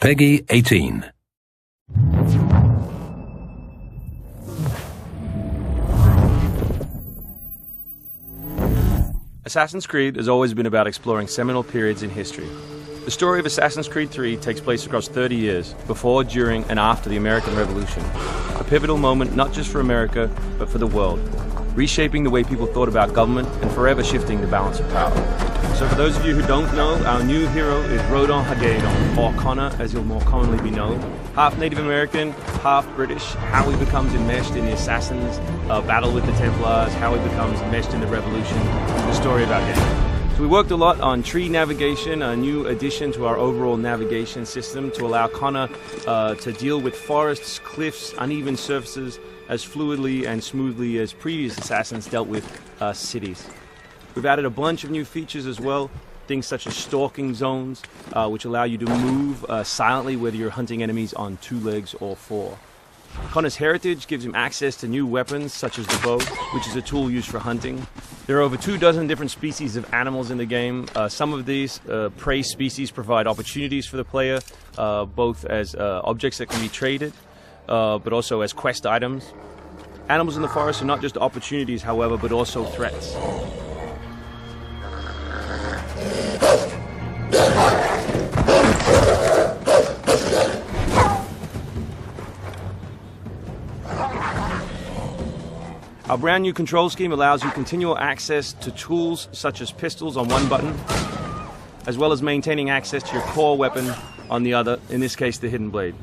Peggy 18. Assassin's Creed has always been about exploring seminal periods in history. The story of Assassin's Creed 3 takes place across 30 years, before, during, and after the American Revolution. A pivotal moment not just for America, but for the world, reshaping the way people thought about government and forever shifting the balance of power. So for those of you who don't know, our new hero is Rodon Hagedon, or Connor as he'll more commonly be known. Half Native American, half British, how he becomes enmeshed in the Assassins' battle with the Templars, how he becomes enmeshed in the Revolution, the story of our game. So we worked a lot on tree navigation, a new addition to our overall navigation system to allow Connor to deal with forests, cliffs, uneven surfaces as fluidly and smoothly as previous Assassins dealt with cities. We've added a bunch of new features as well, things such as stalking zones, which allow you to move silently whether you're hunting enemies on 2 legs or 4. Connor's heritage gives him access to new weapons such as the bow, which is a tool used for hunting. There are over 24 different species of animals in the game. Some of these prey species provide opportunities for the player, both as objects that can be traded, but also as quest items. Animals in the forest are not just opportunities, however, but also threats. Our brand new control scheme allows you continual access to tools such as pistols on one button, as well as maintaining access to your core weapon on the other, in this case the hidden blade.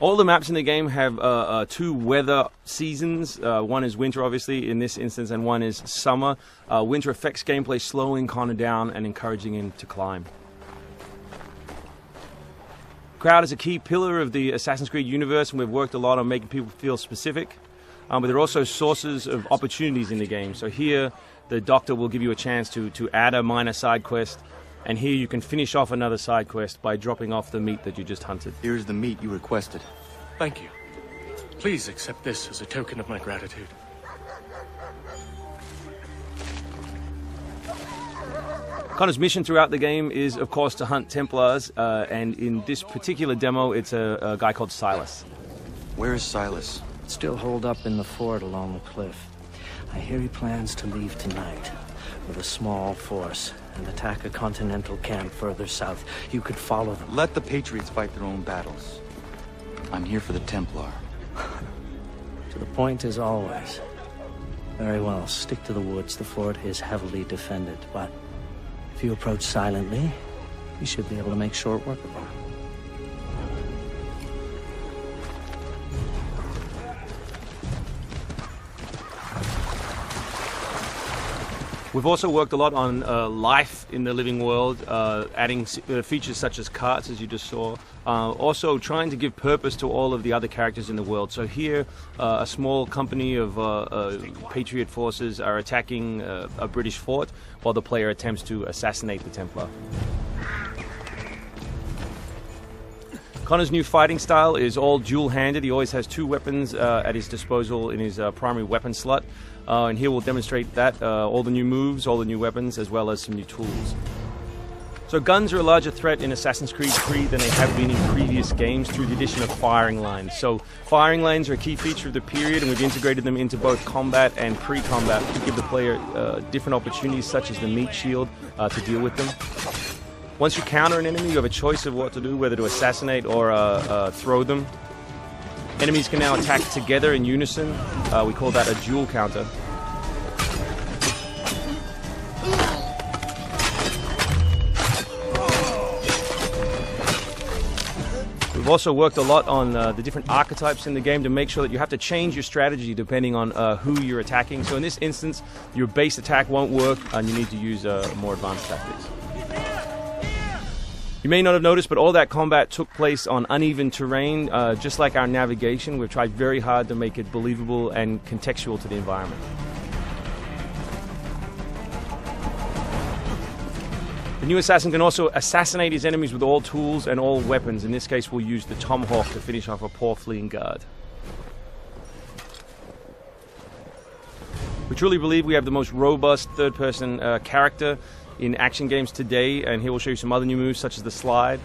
All the maps in the game have 2 weather seasons. One is winter, obviously, in this instance, and one is summer. Winter affects gameplay, slowing Connor down and encouraging him to climb. Crowd is a key pillar of the Assassin's Creed universe, and we've worked a lot on making people feel specific. But there are also sources of opportunities in the game. So here, the Doctor will give you a chance to add a minor side quest, and here you can finish off another side quest by dropping off the meat that you just hunted. Here's the meat you requested. Thank you. Please accept this as a token of my gratitude. Connor's mission throughout the game is, of course, to hunt Templars, and in this particular demo, it's a guy called Silas. Where is Silas? Still holed up in the fort along the cliff. I hear he plans to leave tonight with a small force and attack a continental camp further south. You could follow them. Let the Patriots fight their own battles. I'm here for the Templar. To the point as always. Very well, stick to the woods. The fort is heavily defended, but if you approach silently, you should be able to make short work of them. We've also worked a lot on life in the living world, adding features such as carts, as you just saw. Also trying to give purpose to all of the other characters in the world. So here, a small company of Patriot forces are attacking a British fort, while the player attempts to assassinate the Templar. Connor's new fighting style is all dual-handed. He always has 2 weapons at his disposal in his primary weapon slot. And here we'll demonstrate that, all the new moves, all the new weapons, as well as some new tools. So guns are a larger threat in Assassin's Creed 3 than they have been in previous games through the addition of firing lines. So firing lines are a key feature of the period, and we've integrated them into both combat and pre-combat to give the player different opportunities, such as the meat shield, to deal with them. Once you counter an enemy, you have a choice of what to do, whether to assassinate or throw them. Enemies can now attack together in unison. We call that a dual counter. We've also worked a lot on the different archetypes in the game to make sure that you have to change your strategy depending on who you're attacking. So in this instance, your base attack won't work and you need to use more advanced tactics. You may not have noticed, but all that combat took place on uneven terrain, just like our navigation. We've tried very hard to make it believable and contextual to the environment. The new assassin can also assassinate his enemies with all tools and all weapons. In this case, we'll use the tomahawk to finish off a poor fleeing guard. We truly believe we have the most robust third-person character in action games today, and he will show you some other new moves such as the slide.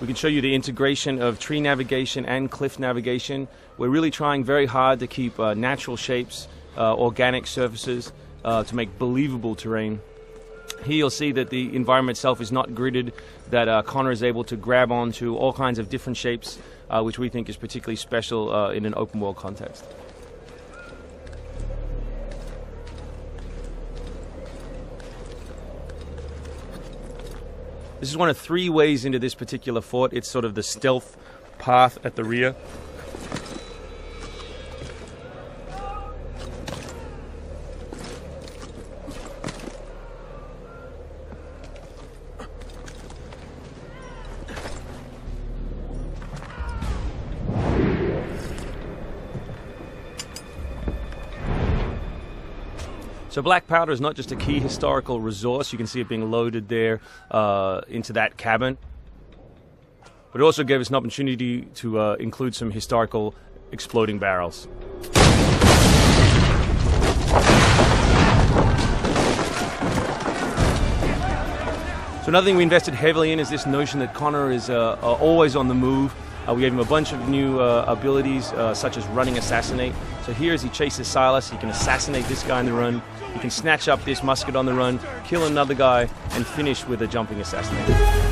We can show you the integration of tree navigation and cliff navigation. We're really trying very hard to keep natural shapes, organic surfaces, to make believable terrain. Here you'll see that the environment itself is not gridded, that Connor is able to grab onto all kinds of different shapes, which we think is particularly special in an open world context. This is one of 3 ways into this particular fort. It's sort of the stealth path at the rear. So black powder is not just a key historical resource. You can see it being loaded there into that cabin. But it also gave us an opportunity to include some historical exploding barrels. So another thing we invested heavily in is this notion that Connor is always on the move. We gave him a bunch of new abilities, such as running assassinate. So here as he chases Silas, he can assassinate this guy on the run. He can snatch up this musket on the run, kill another guy, and finish with a jumping assassinate.